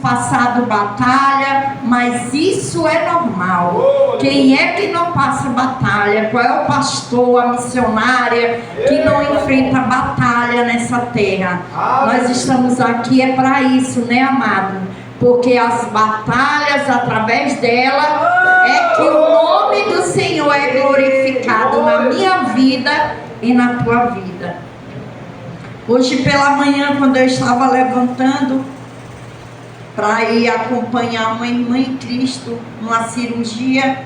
passado batalha, mas isso é normal. Quem é que não passa batalha? Qual é o pastor, a missionária que não enfrenta batalha nessa terra? Nós estamos aqui para isso, né, amado? Porque as batalhas, através dela, é que o nome do Senhor é glorificado na minha vida e na tua vida. Hoje pela manhã, quando eu estava levantando para ir acompanhar uma irmã em Cristo numa cirurgia,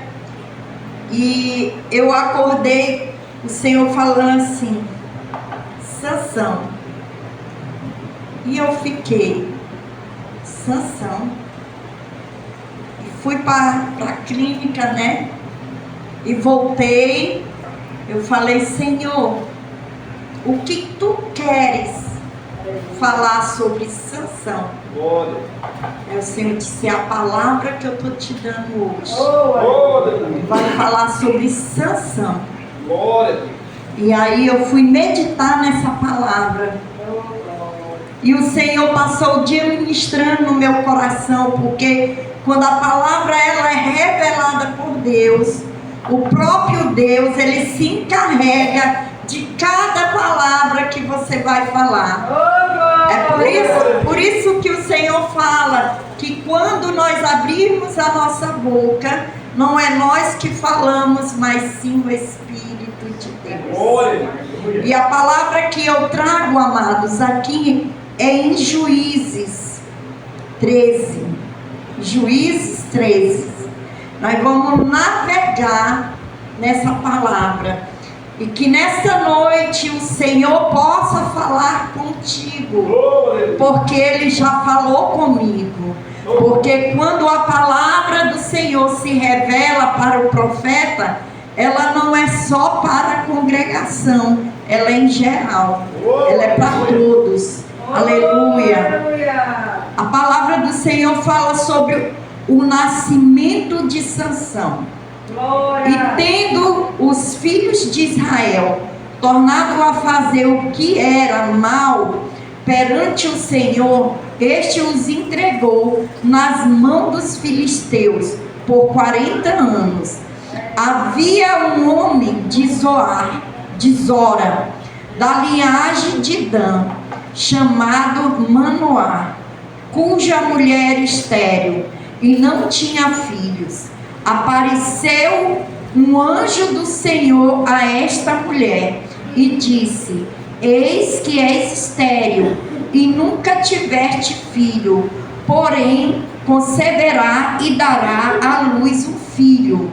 e eu acordei o Senhor falando assim: Sansão. E eu fiquei: Sansão. E fui para a clínica, né? E voltei. Eu falei: Senhor, o que tu queres falar sobre Sansão? Aí o Senhor disse: a palavra que eu estou te dando hoje vai falar sobre Sansão. E aí eu fui meditar nessa palavra. E o Senhor passou o dia ministrando no meu coração, porque quando a palavra ela é revelada por Deus, o próprio Deus, ele se encarrega de cada palavra que você vai falar. É por isso que o Senhor fala que quando nós abrirmos a nossa boca, não é nós que falamos, mas sim o Espírito de Deus. E a palavra que eu trago, amados, aqui é em Juízes 13. Juízes 13. Nós vamos navegar nessa palavra. E que nesta noite o Senhor possa falar contigo. Porque Ele já falou comigo. Porque quando a palavra do Senhor se revela para o profeta, ela não é só para a congregação, ela é em geral. Ela é para todos. Aleluia. A palavra do Senhor fala sobre o nascimento de Sansão. E tendo os filhos de Israel tornado a fazer o que era mal perante o Senhor, este os entregou nas mãos dos filisteus por 40 anos. Havia um homem de Zora, da linhagem de Dan, chamado Manoá, cuja mulher estéril e não tinha filhos. Apareceu um anjo do Senhor a esta mulher e disse: eis que és estéril e nunca tiveste filho, porém conceberá e dará à luz um filho.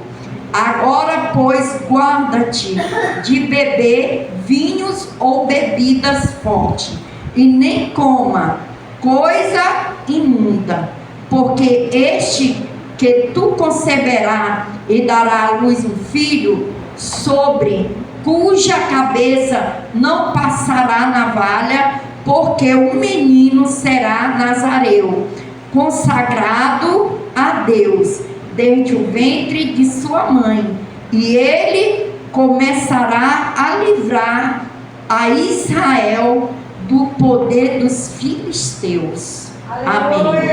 Agora, pois, guarda-te de beber vinhos ou bebidas fortes, e nem coma coisa imunda, porque este que tu conceberá e dará à luz um filho, sobre cuja cabeça não passará navalha, porque o menino será nazareu, consagrado a Deus desde o ventre de sua mãe, e ele começará a livrar a Israel do poder dos filisteus. Amém.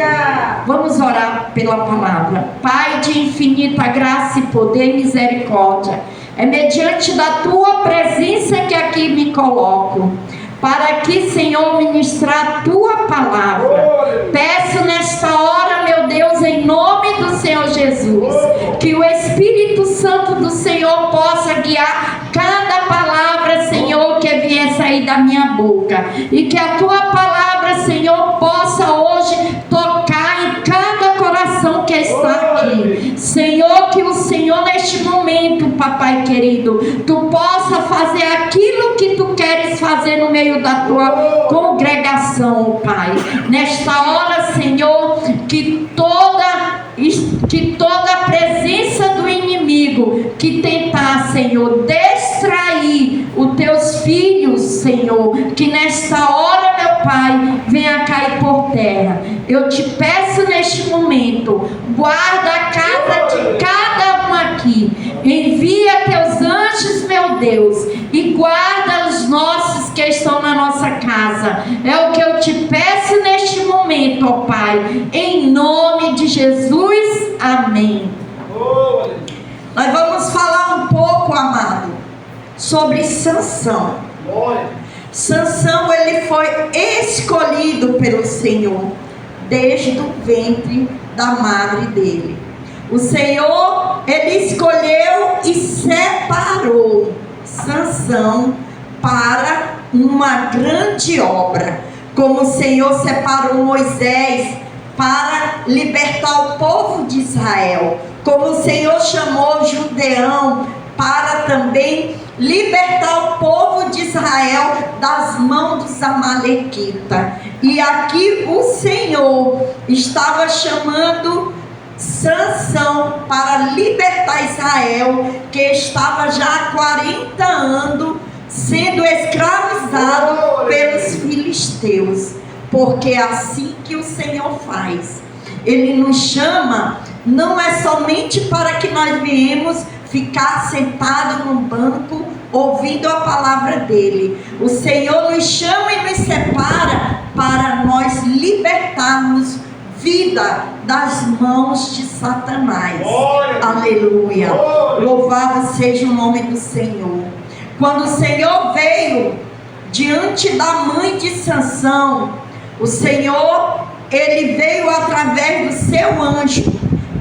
Vamos orar pela palavra. Pai de infinita graça e poder e misericórdia, é mediante da tua presença que aqui me coloco, para aqui, Senhor, ministrar a tua palavra. Peço nesta hora, meu Deus, em nome do Senhor Jesus, que o Espírito Santo do Senhor possa guiar cada palavra, Senhor, que vier sair da minha boca, e que a tua palavra, Senhor, possa hoje tocar em cada coração que está aqui. Senhor, que o Senhor neste momento, papai querido, tu possa fazer aquilo que tu queres fazer no meio da tua congregação, Pai. Nesta hora, Senhor, que toda a presença do inimigo que tentar, Senhor, distrair os teus filhos, Senhor, que nesta hora, meu Pai, venha cair por terra. Eu te peço neste momento, guarda a casa de cada um aqui, envia teus anjos, meu Deus, e guarda os nossos que estão na nossa casa. É o que eu te peço neste momento, momento, ó Pai, em nome de Jesus, amém. Nós vamos falar um pouco, amado, sobre Sansão. Sansão, ele foi escolhido pelo Senhor desde o ventre da madre dele. O Senhor, ele escolheu e separou Sansão para uma grande obra, como o Senhor separou Moisés para libertar o povo de Israel, como o Senhor chamou Gideão para também libertar o povo de Israel das mãos dos amalequitas. E aqui o Senhor estava chamando Sansão para libertar Israel, que estava já há 40 anos sendo escravizado pelos filisteus. Porque é assim que o Senhor faz. Ele nos chama, não é somente para que nós viemos ficar sentado num banco ouvindo a palavra dele. O Senhor nos chama e nos separa para nós libertarmos vida das mãos de Satanás. Aleluia. Louvado seja o nome do Senhor. Quando o Senhor veio diante da mãe de Sansão, o Senhor, ele veio através do seu anjo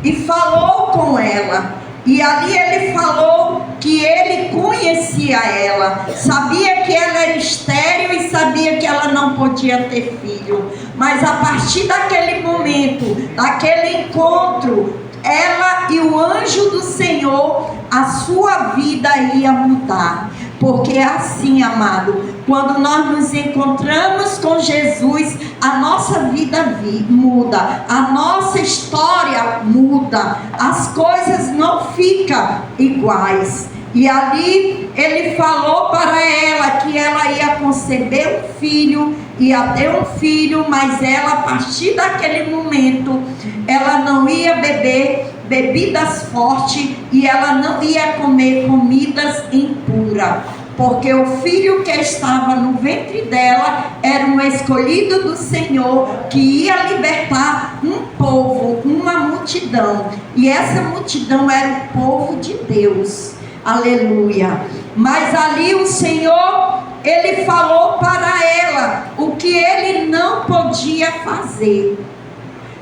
e falou com ela. E ali ele falou que ele conhecia ela, sabia que ela era estéril e sabia que ela não podia ter filho. Mas a partir daquele momento, daquele encontro, ela e o anjo do Senhor, a sua vida ia mudar. Porque é assim, amado, quando nós nos encontramos com Jesus, a nossa vida muda, a nossa história muda, as coisas não ficam iguais. E ali ele falou para ela que ela ia conceber um filho, ia ter um filho, mas ela, a partir daquele momento, ela não ia beber bebidas fortes e ela não ia comer comidas impuras, porque o filho que estava no ventre dela era um escolhido do Senhor, que ia libertar um povo, uma multidão, e essa multidão era o povo de Deus. Aleluia. Mas ali o Senhor, ele falou para ela o que ele não podia fazer.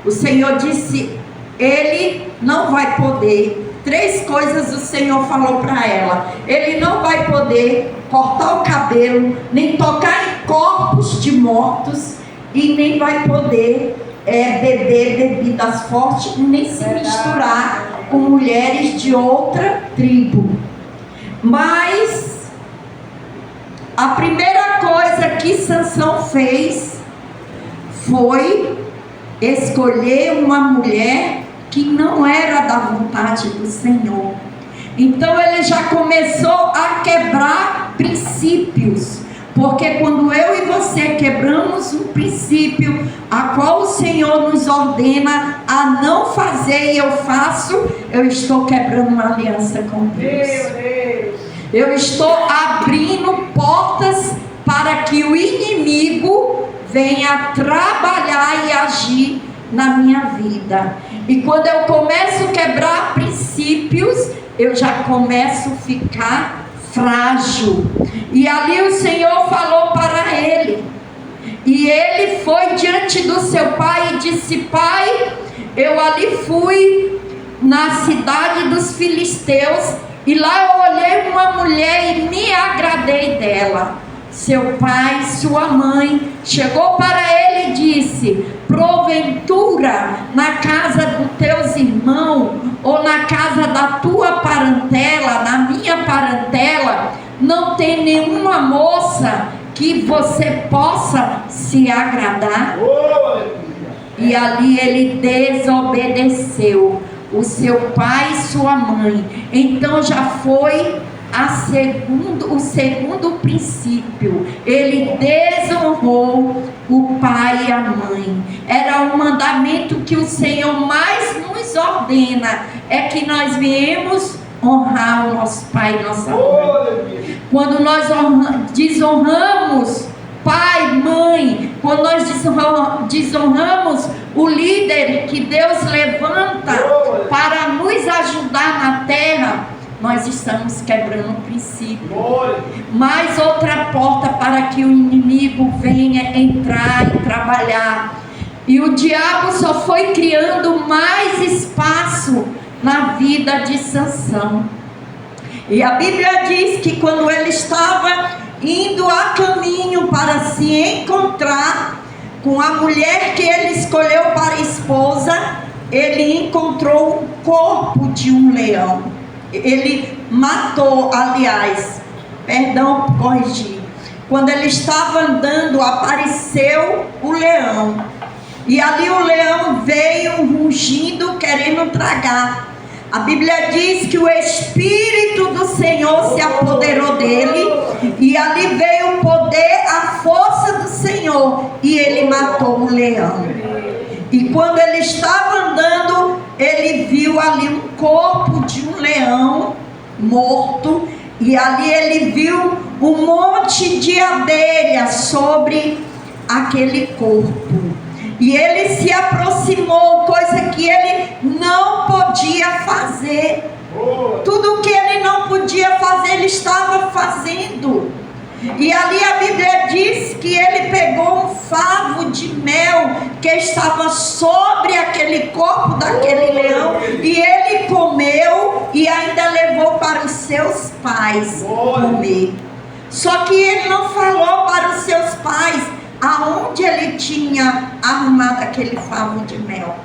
O Senhor disse: ele não vai poder. 3 coisas o Senhor falou para ela: ele não vai poder cortar o cabelo, nem tocar em corpos de mortos, e nem vai poder beber bebidas fortes, nem se misturar com mulheres de outra tribo. Mas a primeira coisa que Sansão fez foi escolher uma mulher que não era da vontade do Senhor. Então ele já começou a quebrar princípios, porque quando eu e você quebramos um princípio a qual o Senhor nos ordena a não fazer e eu faço, eu estou quebrando uma aliança com Deus. Eu estou abrindo portas para que o inimigo venha trabalhar e agir na minha vida. E quando eu começo a quebrar princípios, eu já começo a ficar frágil. E ali o Senhor falou para ele, e ele foi diante do seu pai e disse: pai, eu ali fui na cidade dos filisteus, e lá eu olhei uma mulher e me agradei dela. Seu pai, sua mãe, chegou para ele e disse: porventura na casa dos teus irmãos, ou na casa da tua parentela, na minha parentela, não tem nenhuma moça que você possa se agradar? E ali ele desobedeceu o seu pai e sua mãe. Então já foi o segundo princípio. Ele desonrou o pai e a mãe. Era um mandamento que o Senhor mais nos ordena, é que nós viemos honrar o nosso pai e nossa mãe. Quando nós desonramos pai, mãe, quando nós desonramos o líder que Deus levanta para nos ajudar na terra, nós estamos quebrando o princípio. Mais outra porta para que o inimigo venha entrar e trabalhar. E o diabo só foi criando mais espaço na vida de Sansão. E a Bíblia diz que quando ele estava indo a caminho para se encontrar com a mulher que ele escolheu para esposa, ele encontrou o corpo de um leão. Ele matou, aliás, perdão, corrigir. Quando ele estava andando, apareceu o leão. E ali o leão veio rugindo, querendo tragar. A Bíblia diz que o Espírito do Senhor se apoderou dele. E ali veio o poder, a força do Senhor. E ele matou o leão. E quando ele estava andando, ele viu ali um corpo de um leão morto. E ali ele viu um monte de abelhas sobre aquele corpo. E ele se aproximou, coisa que ele não podia fazer. Tudo que ele não podia fazer, ele estava fazendo. E ali a Bíblia diz que ele pegou um favo de mel que estava sobre aquele corpo daquele leão, e ele comeu e ainda levou para os seus pais comer. Só que ele não falou para os seus pais aonde ele tinha arrumado aquele favo de mel.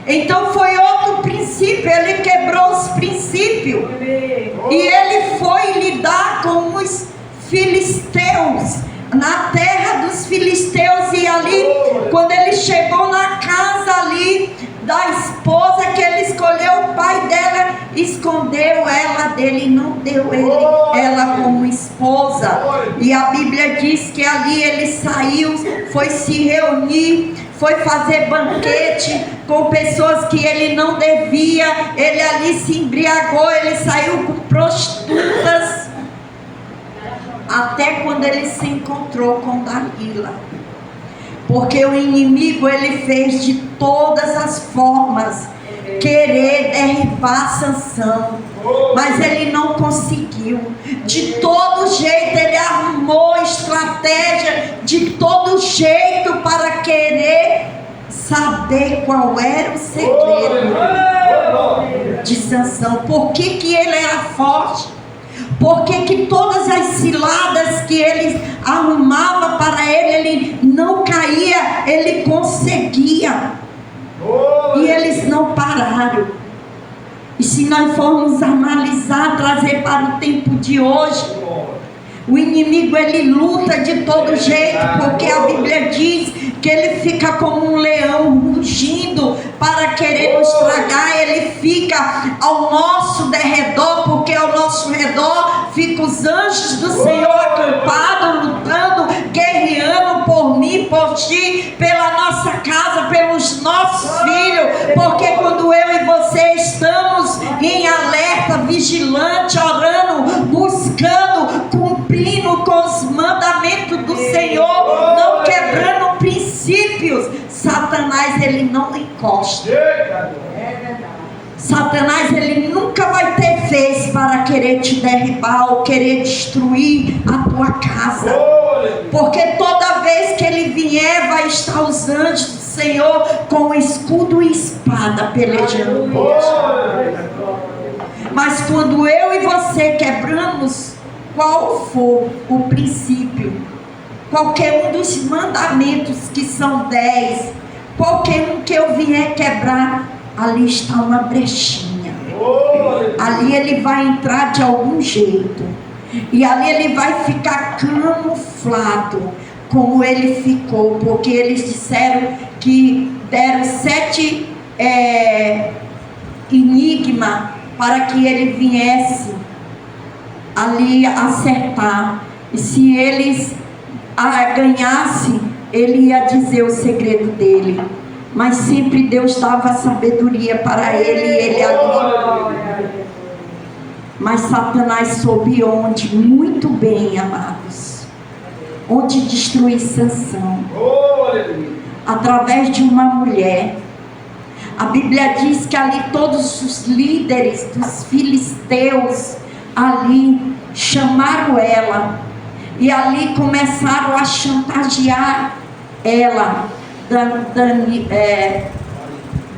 Então foi outro princípio, ele quebrou os princípios. E ele foi lidar com os filisteus, na terra dos filisteus. E ali, quando ele chegou na casa ali da esposa que ele escolheu, o pai dela escondeu ela dele e não deu ela como esposa. E a Bíblia diz que ali ele saiu, foi se reunir, foi fazer banquete com pessoas que ele não devia. Ele ali se embriagou, ele saiu com prostitutas, até quando ele se encontrou com Dalila. Porque o inimigo, ele fez de todas as formas querer derribar Sansão, mas ele não conseguiu. De todo jeito ele arrumou estratégia, de todo jeito, para querer saber qual era o segredo de Sansão. Por que ele era forte? Porque que todas as ciladas que ele arrumava para ele não caía, ele conseguia. E eles não pararam. E se nós formos analisar, trazer para o tempo de hoje, o inimigo, ele luta de todo jeito, porque a Bíblia diz que ele fica como um leão rugindo para querer nos tragar. Ele fica ao nosso derredor, porque ao nosso redor ficam os anjos do Senhor acampados, lutando, guerreando por mim, por ti, pela nossa casa, pelos nossos filhos. Porque quando eu e você estamos em alerta, vigilante, orando, buscando, cumprindo com os mandamentos do Senhor, não quebrando princípios, Satanás, ele não encosta. Satanás, ele nunca vai ter vez para querer te derribar ou querer destruir a tua casa. Porque toda vez que ele vier, vai estar os anjos do Senhor com escudo e espada pelejando por ti. Mas quando eu e você quebramos qual for o princípio, qualquer um dos mandamentos, que são 10, qualquer um que eu vier quebrar, ali está uma brechinha. Ali ele vai entrar de algum jeito. E ali ele vai ficar camuflado, como ele ficou. Porque eles disseram que deram 7 enigmas para que ele viesse ali acertar. E se eles ganhassem, ele ia dizer o segredo dele. Mas sempre Deus dava sabedoria para ele, e ele ali. Mas Satanás soube onde? Muito bem, amados. onde destruir Sansão. Através de uma mulher. A Bíblia diz que ali todos os líderes dos filisteus ali chamaram ela. E ali começaram a chantagear ela,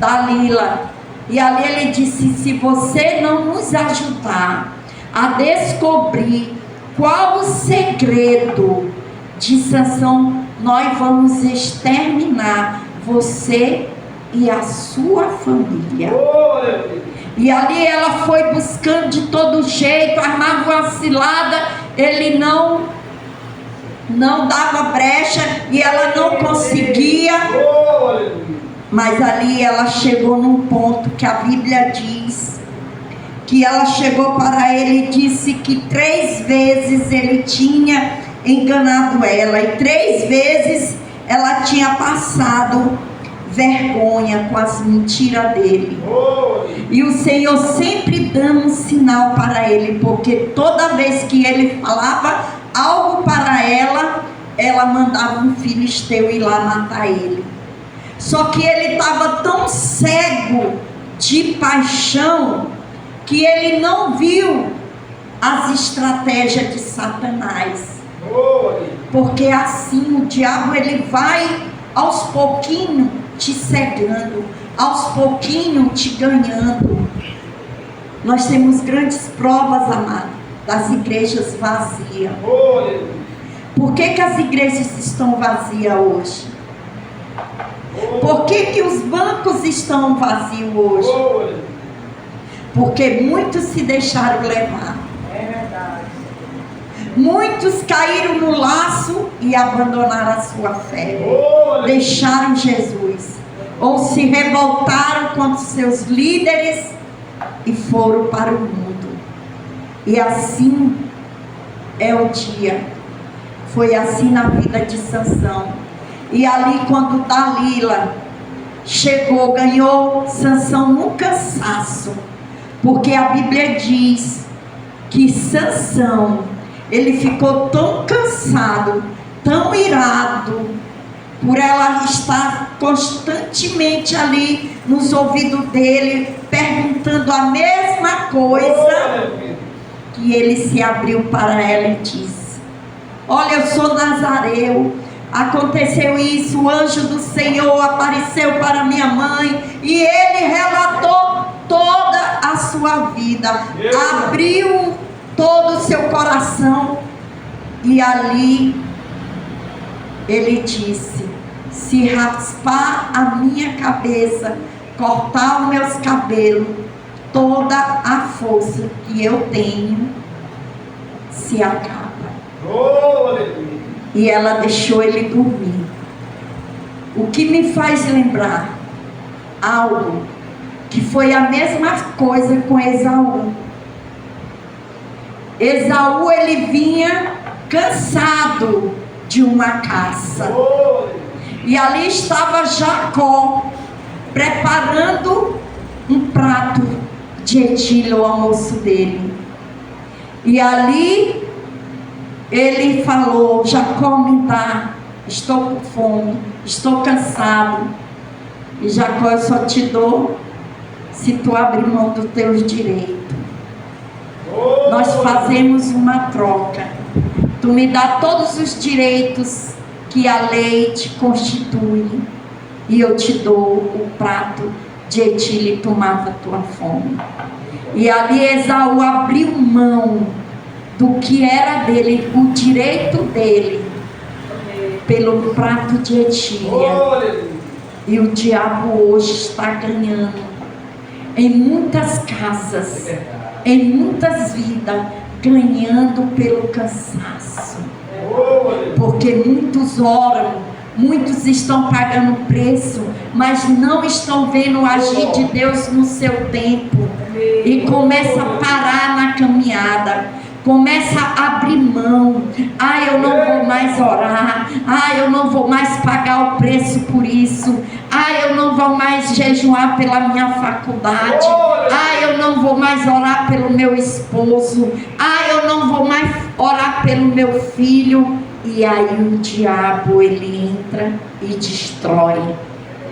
Dalila. E ali ele disse: se você não nos ajudar a descobrir qual o segredo de Sansão, nós vamos exterminar você e a sua família. E ali ela foi buscando de todo jeito, armava uma cilada, ele não dava brecha e ela não conseguia. Mas ali ela chegou num ponto que a Bíblia diz que ela chegou para ele e disse que 3 vezes ele tinha enganado ela e 3 vezes ela tinha passado vergonha com as mentiras dele. E o Senhor sempre dando um sinal para ele, porque toda vez que ele falava algo para ela, ela mandava um filisteu ir lá matar ele. Só que ele estava tão cego de paixão que ele não viu as estratégias de Satanás. Porque assim o diabo ele vai aos pouquinhos te cegando, aos pouquinhos te ganhando. Nós temos grandes provas, amado, das igrejas vazias. Por que as igrejas estão vazias hoje? Por que os bancos estão vazios hoje? Porque muitos se deixaram levar. É verdade. Muitos caíram no laço e abandonaram a sua fé. Deixaram Jesus. Ou se revoltaram contra seus líderes e foram para o mundo. E assim é o dia. Foi assim na vida de Sansão. E ali quando Dalila chegou, ganhou Sansão no cansaço. Porque a Bíblia diz que Sansão, ele ficou tão cansado, tão irado, por ela estar constantemente ali nos ouvidos dele, perguntando a mesma coisa, que ele se abriu para ela e disse: olha, eu sou nazareu, aconteceu isso, o anjo do Senhor apareceu para minha mãe, e ele relatou toda a sua vida, abriu todo o seu coração, e ali ele disse: se raspar a minha cabeça, cortar os meus cabelos, toda a força que eu tenho se acaba. E ela deixou ele dormir. O que me faz lembrar algo que foi a mesma coisa com Esaú. Esaú, ele vinha cansado de uma caça. E ali estava Jacó preparando um prato de etílio ao almoço dele. E ali ele falou: Jacó, me dá, estou com fome, estou cansado. E Jacó: eu só te dou se tu abrir mão dos teus direitos. Nós fazemos uma troca. Tu me dá todos os direitos que a lei te constitui, e eu te dou o prato de etílio e tu mata a tua fome. E ali Esaú abriu mão do que era dele, o direito dele, pelo prato de etília. E o diabo hoje está ganhando em muitas casas, em muitas vidas, ganhando pelo cansaço. Porque muitos oram, muitos estão pagando preço, mas não estão vendo o agir de Deus no seu tempo. E começa a parar na caminhada, começa a abrir mão. Eu não vou mais orar. Eu não vou mais pagar o preço por isso. Eu não vou mais jejuar pela minha faculdade. Eu não vou mais orar pelo meu esposo. Eu não vou mais orar pelo meu filho. E aí o diabo, ele entra e destrói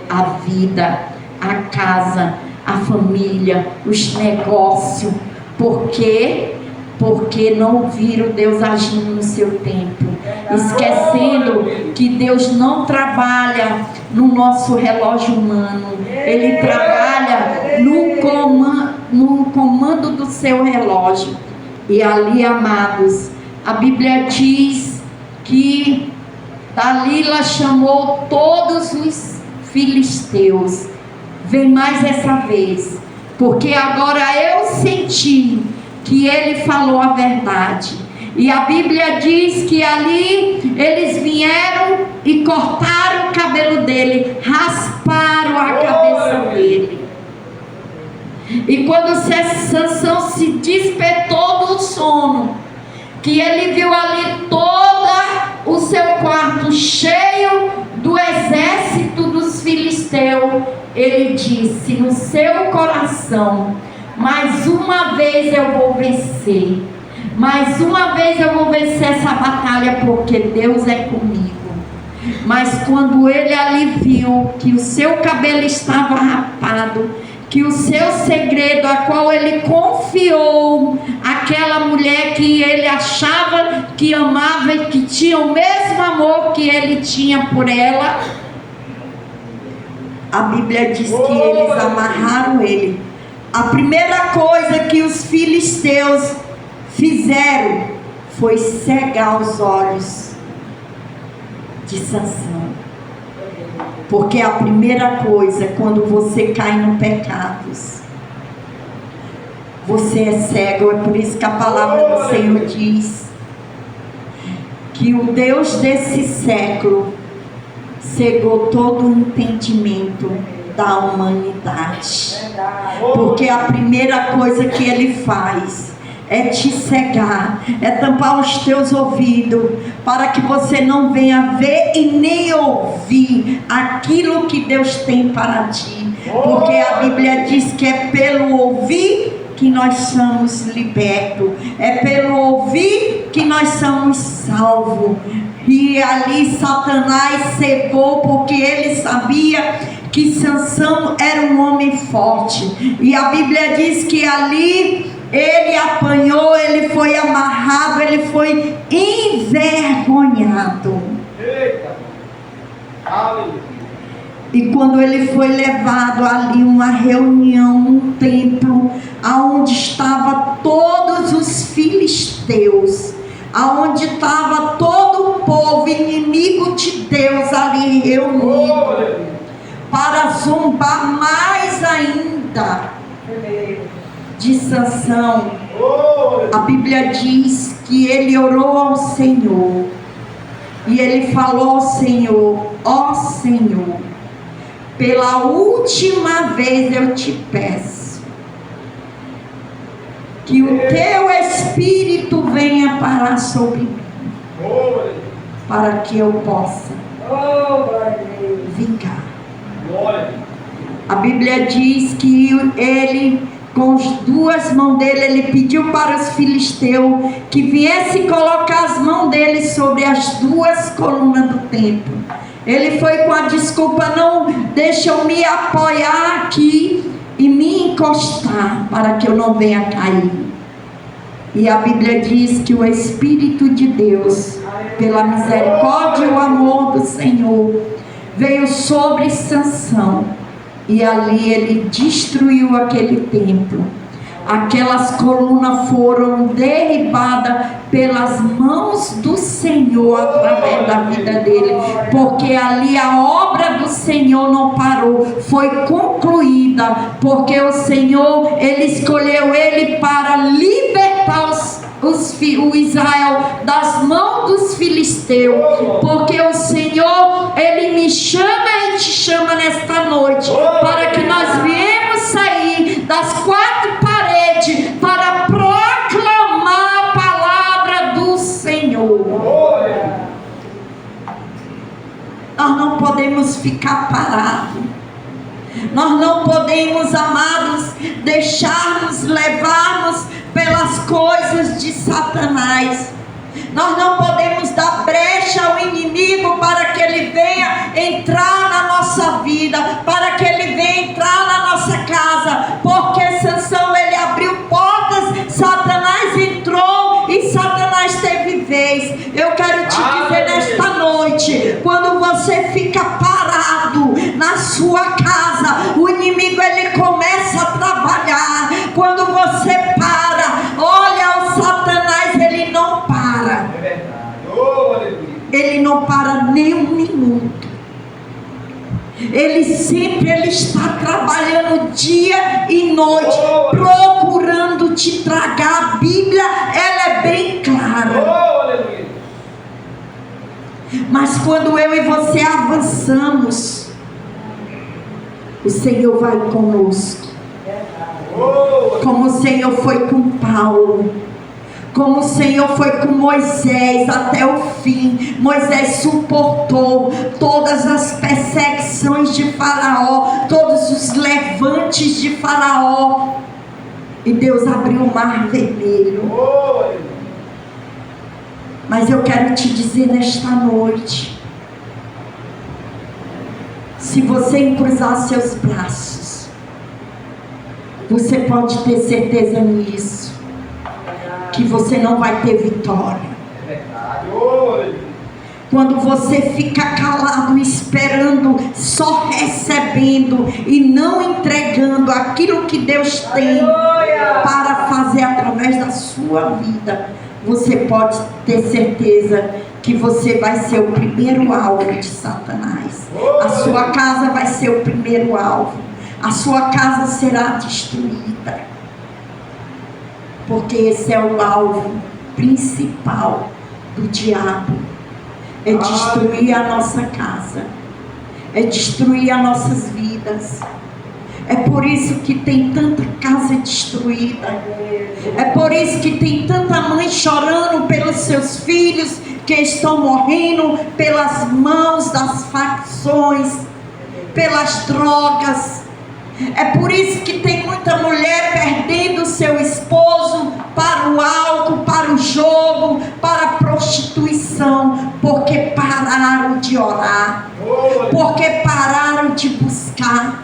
a vida, a casa, a família, os negócios. Por quê? Porque não viram Deus agindo no seu tempo, esquecendo que Deus não trabalha no nosso relógio humano, Ele trabalha no comando do seu relógio. E ali, amados, a Bíblia diz que Dalila chamou todos os filisteus. Vem mais essa vez, porque agora eu senti que ele falou a verdade. E a Bíblia diz que ali eles vieram e cortaram o cabelo dele, rasparam a cabeça dele. E quando Sansão se despertou do sono, que ele viu ali todo o seu quarto cheio do exército dos filisteus, ele disse no seu coração: mais uma vez eu vou vencer, mais uma vez eu vou vencer essa batalha, porque Deus é comigo. Mas quando ele ali viu que o seu cabelo estava rapado, que o seu segredo, a qual ele confiou aquela mulher que ele achava que amava e que tinha o mesmo amor que ele tinha por ela, a Bíblia diz que eles amarraram ele. A primeira coisa que os filisteus fizeram foi cegar os olhos de Sansão. Porque a primeira coisa, quando você cai no pecado, você é cego. É por isso que a palavra do Senhor diz que o Deus desse século cegou todo o entendimento da humanidade. Porque a primeira coisa que ele faz é te cegar, é tampar os teus ouvidos, para que você não venha ver e nem ouvir aquilo que Deus tem para ti. Porque a Bíblia diz que é pelo ouvir que nós somos libertos, é pelo ouvir que nós somos salvos. E ali Satanás cegou, porque ele sabia que Sansão era um homem forte. E a Bíblia diz que ali ele apanhou, ele foi amarrado, ele foi envergonhado. Eita! Aleluia! E quando ele foi levado ali uma reunião, um templo, aonde estava todos os filisteus, aonde estava todo o povo inimigo de Deus ali reunido, para zombar mais ainda de Sansão. A Bíblia diz que ele orou ao Senhor, e ele falou ao Senhor: ó Senhor, pela última vez eu te peço que o teu Espírito venha parar sobre mim, para que eu possa vingar. A Bíblia diz que ele, com as duas mãos dele, ele pediu para os filisteus que viessem colocar as mãos dele sobre as duas colunas do templo. Ele foi com a desculpa: não, deixa eu me apoiar aqui e me encostar, para que eu não venha cair. E a Bíblia diz que o Espírito de Deus, pela misericórdia e o amor do Senhor, veio sobre Sansão, e ali ele destruiu aquele templo. Aquelas colunas foram derribadas pelas mãos do Senhor através da vida dele, porque ali a obra do Senhor não parou, foi concluída, porque o Senhor, ele escolheu ele para libertar o Israel das mãos dos filisteus. Porque o Senhor, ele me chama e te chama nesta noite, para que nós viemos sair das quatro paredes para proclamar a palavra do Senhor. Nós não podemos ficar parados. Nós não podemos, amados, deixar-nos levarmos pelas coisas de Satanás. Nós não podemos dar brecha ao inimigo para que ele venha entrar na nossa vida, para que ele venha entrar na nossa casa, porque Sansão, ele abriu portas, Satanás entrou e Satanás teve vez. Eu quero te dizer nesta noite, quando você fica parado na sua casa, o inimigo ele começa a trabalhar. Quando você para, olha, o Satanás ele não para. É verdade. Oh, aleluia. Ele não para nem um minuto. Ele está trabalhando dia e noite, procurando te tragar. A Bíblia, ela é bem clara. Oh, aleluia. Mas quando eu e você avançamos, o Senhor vai conosco. Como o Senhor foi com Paulo, como o Senhor foi com Moisés até o fim. Moisés suportou todas as perseguições de Faraó, todos os levantes de Faraó, e Deus abriu o mar vermelho. Mas eu quero te dizer nesta noite, se você cruzar seus braços, você pode ter certeza nisso, que você não vai ter vitória. É verdade. Quando você fica calado, esperando, só recebendo e não entregando aquilo que Deus tem para fazer através da sua vida, você pode ter certeza que você vai ser o primeiro alvo de Satanás. A sua casa vai ser o primeiro alvo. A sua casa será destruída. Porque esse é o alvo principal do diabo. É destruir a nossa casa. É destruir as nossas vidas. É por isso que tem tanta casa destruída. É por isso que tem tanta mãe chorando pelos seus filhos que estão morrendo pelas mãos das facções, pelas drogas. É por isso que tem muita mulher perdendo seu esposo para o álcool, para o jogo, para a prostituição, porque pararam de orar, porque pararam de buscar,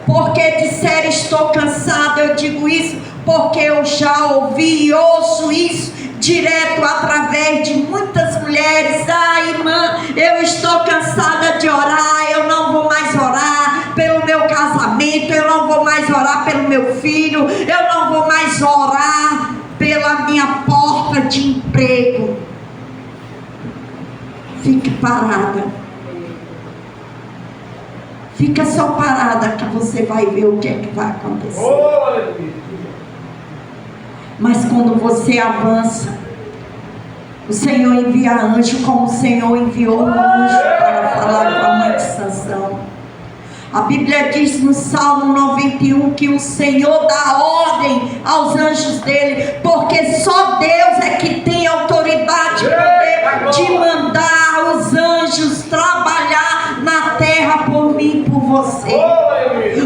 porque disseram estou cansado. Eu digo isso porque eu já ouvi e ouço isso direto através de muitas mulheres. Irmã, eu estou cansada de orar, eu não vou mais orar pelo meu casamento, eu não vou mais orar pelo meu filho, eu não vou mais orar pela minha porta de emprego. Fique parada. Fica só parada que você vai ver o que é que vai acontecer. Mas quando você avança, o Senhor envia anjo, como o Senhor enviou um anjo para falar com a mãe de Sansão. A Bíblia diz no Salmo 91 que o Senhor dá ordem aos anjos dele, porque só Deus é que tem autoridade e poder de mandar os anjos trabalhar na terra por mim e por você.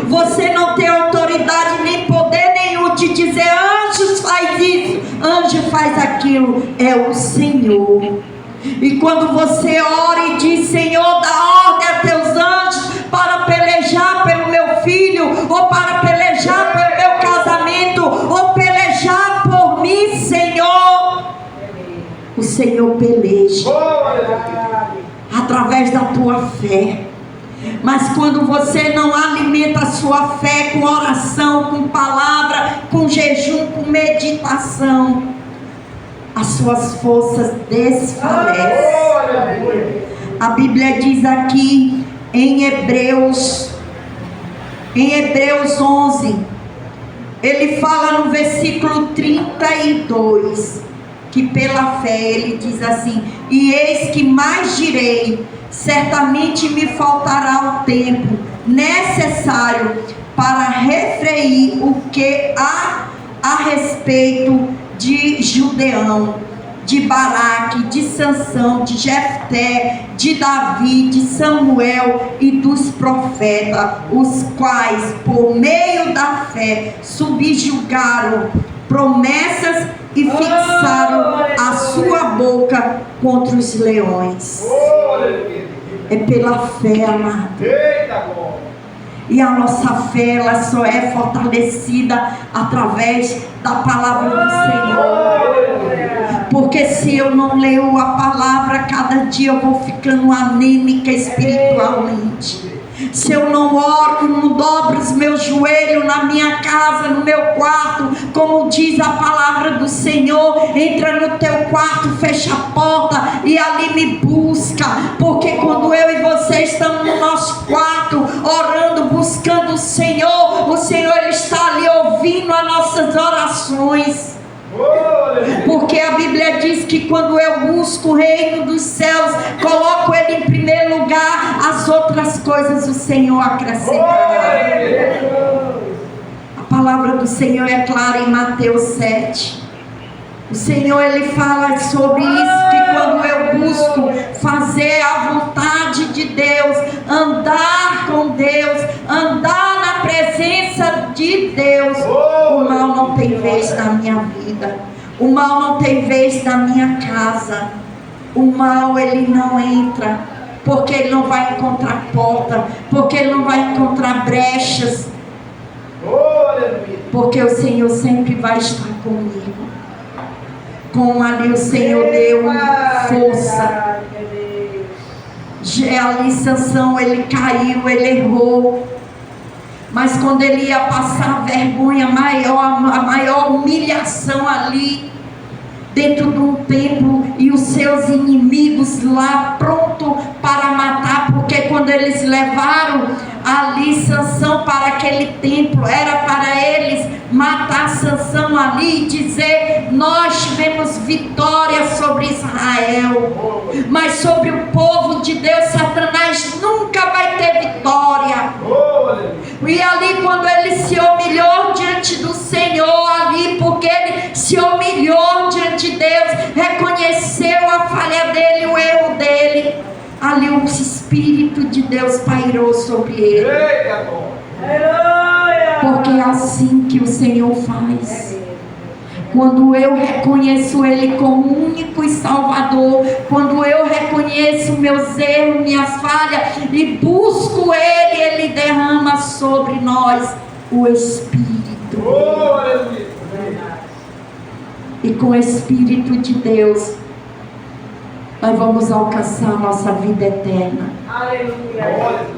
Você não tem autoridade nem poder nenhum de dizer anjos faz isso, anjo faz aquilo. É o Senhor. E quando você ora e diz Senhor, dá ordem a teus anjos para pelejar pelo meu filho, ou para pelejar pelo meu casamento, ou pelejar por mim, Senhor, o Senhor peleja através da tua fé. Mas quando você não alimenta a sua fé com oração, com palavra, com jejum, com meditação, as suas forças desfalecem. A Bíblia diz aqui em Hebreus 11, ele fala no versículo 32, que pela fé ele diz assim: e eis que mais direi, certamente me faltará o tempo necessário para refreir o que há a respeito de Gideão, de Baraque, de Sansão, de Jefté, de Davi, de Samuel e dos profetas, os quais por meio da fé subjugaram promessas e fixaram a sua boca contra os leões. Oh, aleluia. É pela fé, amado. Eita, glória. E a nossa fé, ela só é fortalecida através da palavra do Senhor. Porque se eu não leio a palavra, cada dia eu vou ficando anêmica espiritualmente. Se eu não oro, não dobro os meus joelhos na minha casa, no meu quarto, como diz a palavra do Senhor, entra no teu quarto, fecha a porta e ali me busca, porque quando eu e você estamos no nosso quarto, orando, buscando o Senhor Ele está ali ouvindo as nossas orações. Porque a Bíblia diz que quando eu busco o reino dos céus, coloco ele em primeiro lugar, as outras coisas o Senhor acrescentará. A palavra do Senhor é clara em Mateus 7. O Senhor, ele fala sobre isso, que quando eu busco fazer a vontade de Deus, andar com Deus, andar na presença de Deus, o mal não tem vez na minha vida, o mal não tem vez na minha casa, o mal ele não entra, porque ele não vai encontrar porta, porque ele não vai encontrar brechas, porque o Senhor sempre vai estar comigo. Como ali o Senhor deu força. Ali Sansão, ele caiu, ele errou. Mas quando ele ia passar a vergonha maior, a maior humilhação ali, dentro de um templo, e os seus inimigos lá pronto para matar, porque quando eles levaram ali Sansão para aquele templo, era para eles matar Sansão ali e dizer: nós tivemos vitória sobre Israel, mas sobre o povo de Deus Satanás nunca vai ter vitória. E ali quando ele se humilhou diante do Senhor ali, porque ele se humilhou diante de Deus, reconheceu a falha dele, o erro dele, ali o Espírito de Deus pairou sobre ele. Porque é assim que o Senhor faz. Quando eu reconheço Ele como único e Salvador, quando eu reconheço meus erros, minhas falhas e busco Ele, Ele derrama sobre nós o Espírito. E com o Espírito de Deus, nós vamos alcançar a nossa vida eterna. Aleluia.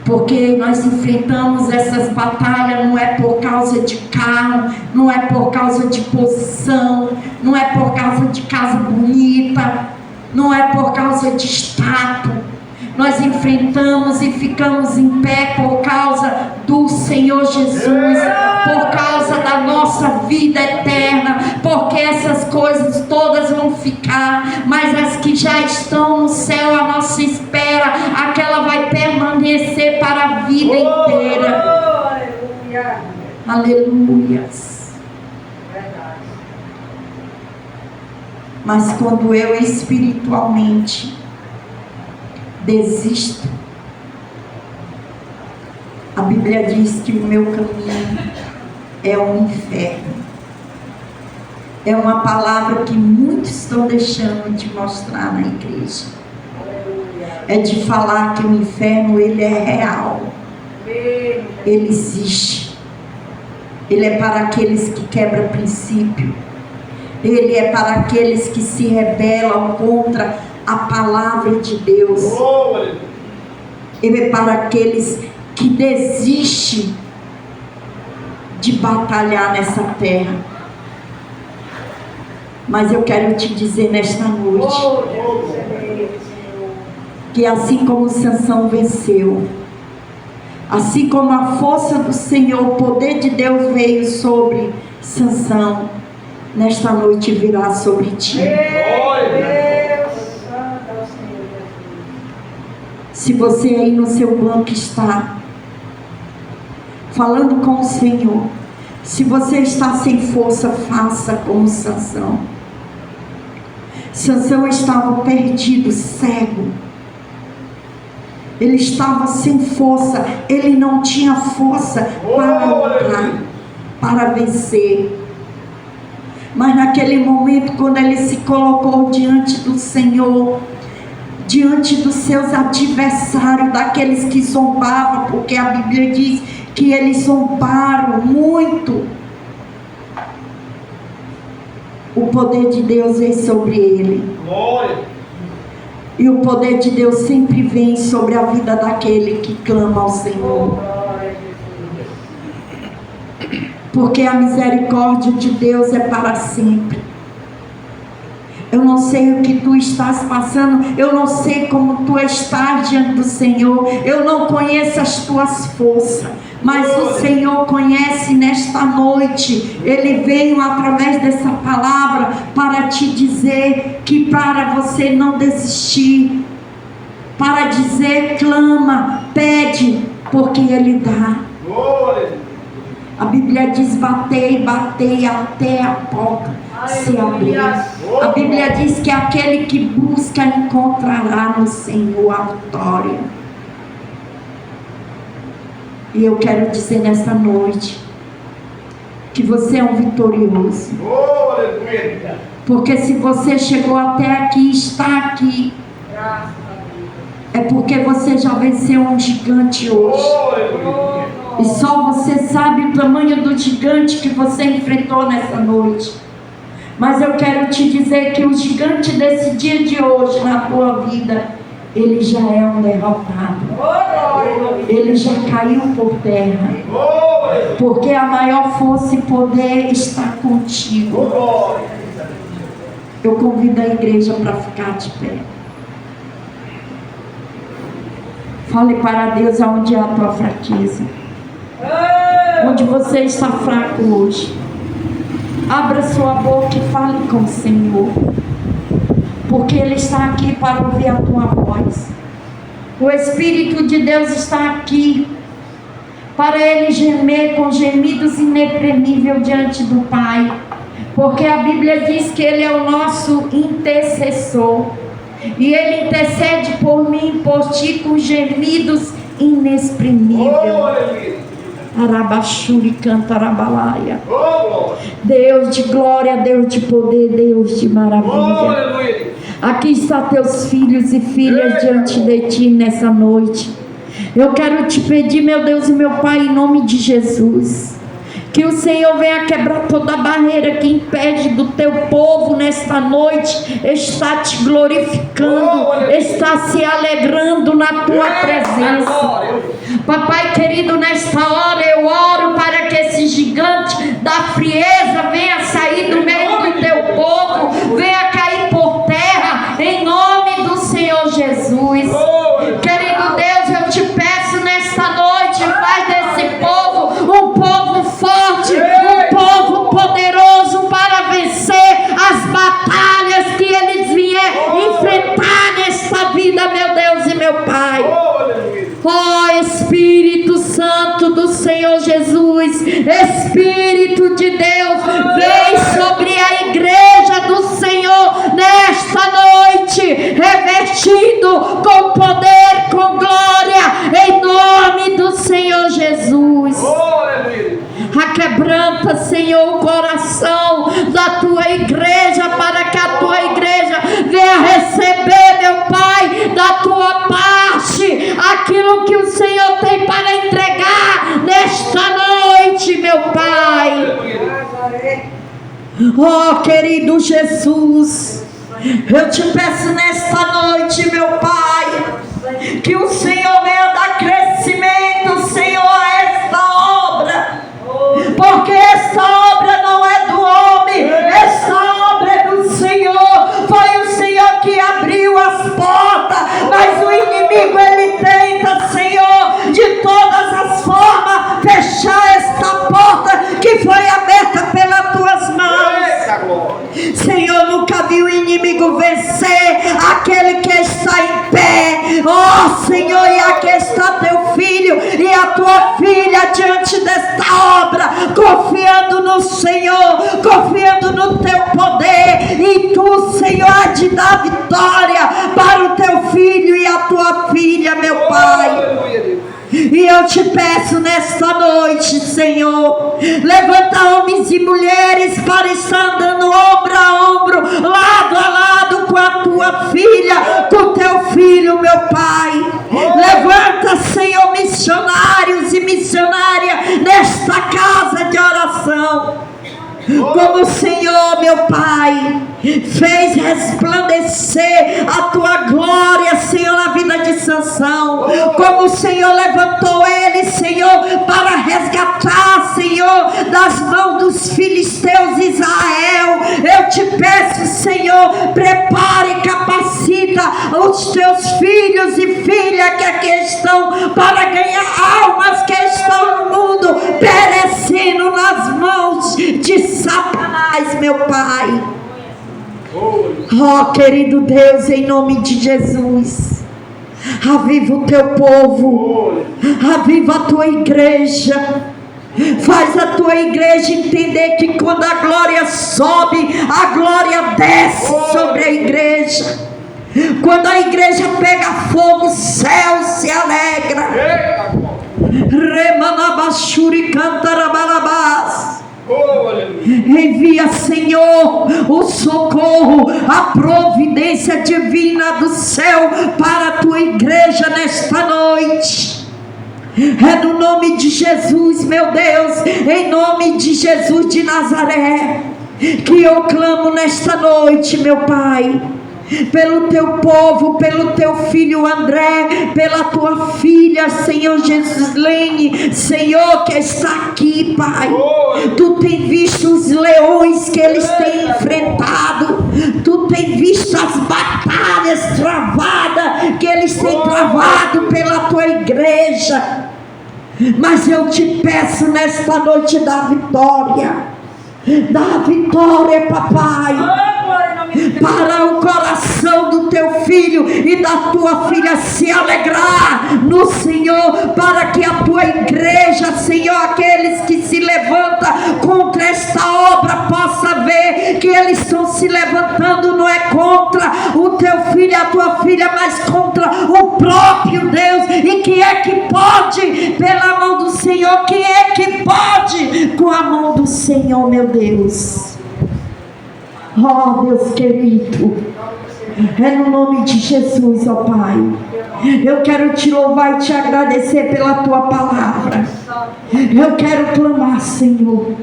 Porque nós enfrentamos essas batalhas, não é por causa de carro, não é por causa de posição, não é por causa de casa bonita, não é por causa de status. Nós enfrentamos e ficamos em pé por causa do Senhor Jesus, por causa da nossa vida eterna, porque essas coisas todas vão ficar, mas as que já estão no céu à nossa espera, aquela vai permanecer para a vida inteira. Aleluias. Mas quando eu espiritualmente desisto, a Bíblia diz que o meu caminho é um inferno. É uma palavra que muitos estão deixando de mostrar na igreja. É de falar que o inferno, ele é real. Ele existe. Ele é para aqueles que quebram princípio. Ele é para aqueles que se rebelam contra a palavra de Deus. Ele é para aqueles que desistem de batalhar nessa terra. Mas eu quero te dizer nesta noite que assim como Sansão venceu, assim como a força do Senhor, o poder de Deus veio sobre Sansão, nesta noite virá sobre ti. Se você aí no seu banco está falando com o Senhor, se você está sem força, faça como Sansão. Sansão estava perdido, cego. Ele estava sem força, ele não tinha força para lutar, para vencer. Mas naquele momento, quando ele se colocou diante do Senhor, diante dos seus adversários, daqueles que zombavam, porque a Bíblia diz que eles zombaram muito, o poder de Deus veio sobre ele. Glória. E o poder de Deus sempre vem sobre a vida daquele que clama ao Senhor. Porque a misericórdia de Deus é para sempre. Eu não sei o que tu estás passando, eu não sei como tu estás diante do Senhor, eu não conheço as tuas forças, mas o Senhor conhece nesta noite. Ele veio através dessa palavra para te dizer que para você não desistir, para dizer: clama, pede, porque Ele dá. A Bíblia diz: batei, batei até a porta se abrir. A Bíblia diz que aquele que busca encontrará no Senhor a vitória. E eu quero dizer nesta noite que você é um vitorioso. Porque se você chegou até aqui, está aqui, é porque você já venceu um gigante hoje. E só você sabe o tamanho do gigante que você enfrentou nessa noite. Mas eu quero te dizer que o gigante desse dia de hoje na tua vida, ele já é um derrotado. Ele já caiu por terra. Porque a maior força e poder está contigo. Eu convido a igreja para ficar de pé. Fale para Deus aonde é a tua fraqueza. Onde você está fraco hoje. Abra sua boca e fale com o Senhor. Porque Ele está aqui para ouvir a tua voz. O Espírito de Deus está aqui para Ele gemer com gemidos inexprimíveis diante do Pai. Porque a Bíblia diz que Ele é o nosso intercessor. E Ele intercede por mim e por ti com gemidos inexprimíveis. Arabachuri canta arabalaia. Deus de glória, Deus de poder, Deus de maravilha. Aqui estão teus filhos e filhas diante de ti nessa noite. Eu quero te pedir, meu Deus e meu Pai, em nome de Jesus, que o Senhor venha quebrar toda a barreira que impede do teu povo nesta noite estar te glorificando, estar se alegrando na tua presença. Papai querido, nesta hora eu oro para que esse gigante da frieza venha sair do meio do teu povo, venha cair por terra, em nome do Senhor Jesus. Querido Deus, eu te peço nesta noite, faz desse povo um povo forte, um povo poderoso para vencer as batalhas que eles vierem enfrentar nesta vida, meu Deus e meu Pai. Ó Espírito Santo do Senhor Jesus, Espírito de Deus, vem sobre a igreja do Senhor nesta noite, revestido com poder, com glória, em nome do Senhor Jesus. Aquebranta, Senhor, o coração da tua igreja, para que a tua igreja venha receber, meu Pai, da tua parte, aquilo que o Senhor tem para entregar nesta noite, meu Pai. Oh, querido Jesus, eu te peço nesta noite, meu Pai, que o Senhor venha dar crescimento, Senhor, a esta obra. Porque essa obra não é do homem, essa obra é do Senhor. Foi o Senhor que abriu as portas, mas o inimigo ele tenta, Senhor, de todas as formas, fechar esta porta que foi aberta pelas tuas mãos. Senhor, nunca vi o inimigo vencer aquele que está em pé. Oh Senhor, e aqui está teu filho e a tua filha diante desta obra, confiando no Senhor, confiando no teu poder, e tu, Senhor, há de dar vitória para o teu filho e a tua filha, meu Pai. E eu te peço nesta noite, Senhor, Levanta homens e mulheres para estar andando ombro a ombro, lado a lado com a tua filha, com o teu filho, meu Pai. Levanta, Senhor, missionários e missionárias nesta casa de oração. Como o Senhor, meu Pai, fez resplandecer a tua glória, Senhor, na vida de Sansão. Como o Senhor levantou ele, Senhor, para resgatar, Senhor, das mãos dos filisteus de Israel. Eu te peço, Senhor, prepara e capacita os teus filhos e filhas que aqui estão, para ganhar almas que estão no mundo perecendo nas mãos de Satanás, meu Pai. Oh, querido Deus, em nome de Jesus, aviva o teu povo, aviva a tua igreja. Faz a tua igreja entender que quando a glória sobe, a glória desce sobre a igreja. Quando a igreja pega fogo, o céu se alegra. Remanabashuri cantarabalabás. Envia, Senhor, o socorro, a providência divina do céu para a tua igreja nesta noite. É no nome de Jesus, meu Deus, em nome de Jesus de Nazaré, que eu clamo nesta noite, meu Pai, pelo teu povo, pelo teu filho André, pela tua filha, Senhor Jesuslene, Senhor, que está aqui, Pai. Tu tem visto os leões que eles têm enfrentado, tu tem visto as batalhas travadas que eles têm travado pela tua igreja. Mas eu te peço nesta noite da vitória, papai, para o coração do teu filho e da tua filha se alegrar no Senhor, para que a tua igreja, Senhor, aqueles que se levantam contra esta obra, possa ver que eles estão se levantando, não é contra o teu filho e a tua filha, mas contra o próprio Deus. E quem é que pode pela mão do Senhor? Quem é que pode com a mão do Senhor, meu Deus? Oh, Deus querido, é no nome de Jesus, ó Pai. Eu quero te louvar e te agradecer pela tua palavra. Eu quero clamar, Senhor,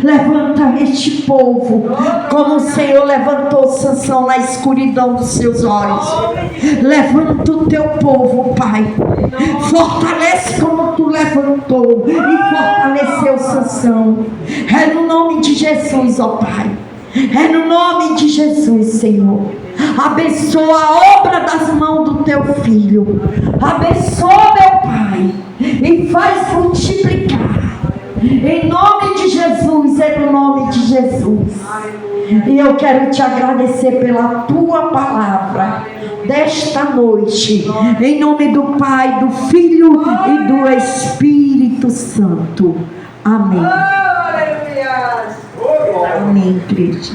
levanta este povo, como o Senhor levantou Sansão na escuridão dos seus olhos. Levanta o teu povo, Pai. Fortalece como tu levantou e fortaleceu Sansão. É no nome de Jesus, ó Pai. É no nome de Jesus, Senhor. Abençoa a obra das mãos do teu filho. Abençoa, meu Pai, e faz multiplicar. Em nome de Jesus, é no nome de Jesus. E eu quero te agradecer pela tua palavra desta noite. Em nome do Pai, do Filho e do Espírito Santo. Amém. Amém, igreja.